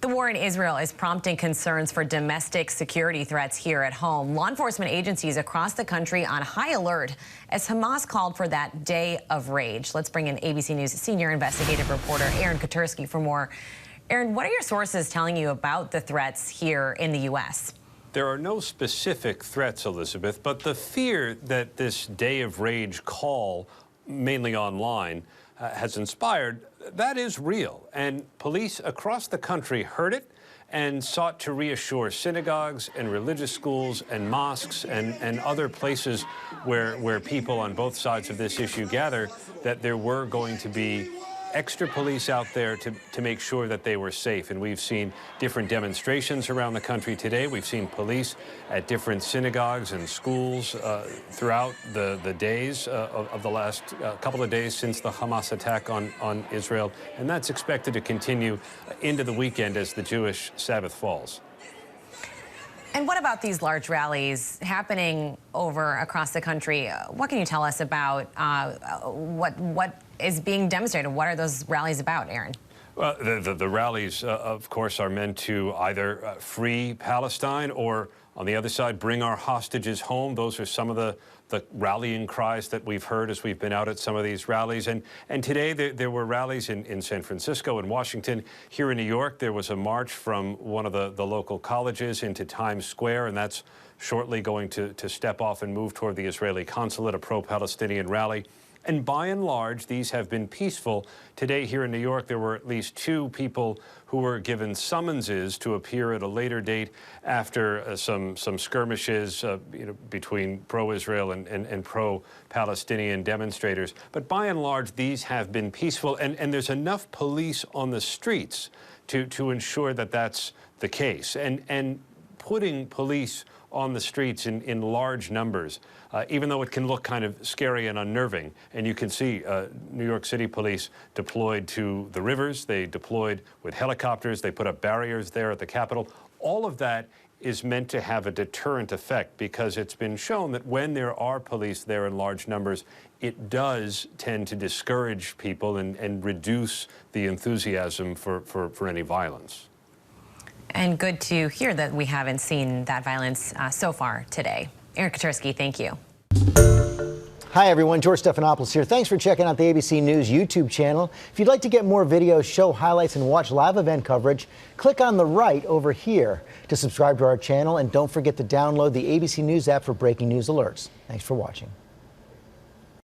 The war in Israel is prompting concerns for domestic security threats here at home. Law enforcement agencies across the country on high alert as Hamas called for that day of rage. Let's bring in ABC News senior investigative reporter Aaron Katersky for more. Aaron, what are your sources telling you about the threats here in the U.S.? There are no specific threats, Elizabeth, but the fear that this day of rage call, mainly online, has inspired, that is real. And police across the country heard it and sought to reassure synagogues and religious schools and mosques and other places where people on both sides of this issue gather that there were going to be extra police out there to make sure that they were safe. And we've seen different demonstrations around the country today. We've seen police at different synagogues and schools throughout the days of the last couple of days since the Hamas attack on Israel. And that's expected to continue into the weekend as the Jewish Sabbath falls. And what about these large rallies happening across the country? What can you tell us about what is being demonstrated? What are those rallies about, Aaron? Well, the rallies, of course, are meant to either free Palestine or, on the other side, bring our hostages home. Those are some of the rallying cries that we've heard as we've been out at some of these rallies. And today there were rallies in San Francisco and Washington. Here in New York, there was a march from one of the local colleges into Times Square, and that's shortly going to step off and move toward the Israeli consulate, a pro-Palestinian rally. And by and large, these have been peaceful. Today here in New York, there were at least 2 people who were given summonses to appear at a later date after some skirmishes between pro-Israel and pro-Palestinian demonstrators. But by and large, these have been peaceful, and there's enough police on the streets to ensure that that's the case. And putting police on the streets in large numbers, even though it can look kind of scary and unnerving. And you can see New York City police deployed to the rivers. They deployed with helicopters. They put up barriers there at the Capitol. All of that is meant to have a deterrent effect because it's been shown that when there are police there in large numbers, it does tend to discourage people and reduce the enthusiasm for any violence. And good to hear that we haven't seen that violence so far today. Aaron Katersky, thank you. Hi, everyone. George Stephanopoulos here. Thanks for checking out the ABC News YouTube channel. If you'd like to get more videos, show highlights, and watch live event coverage, click on the right over here to subscribe to our channel. And don't forget to download the ABC News app for breaking news alerts. Thanks for watching.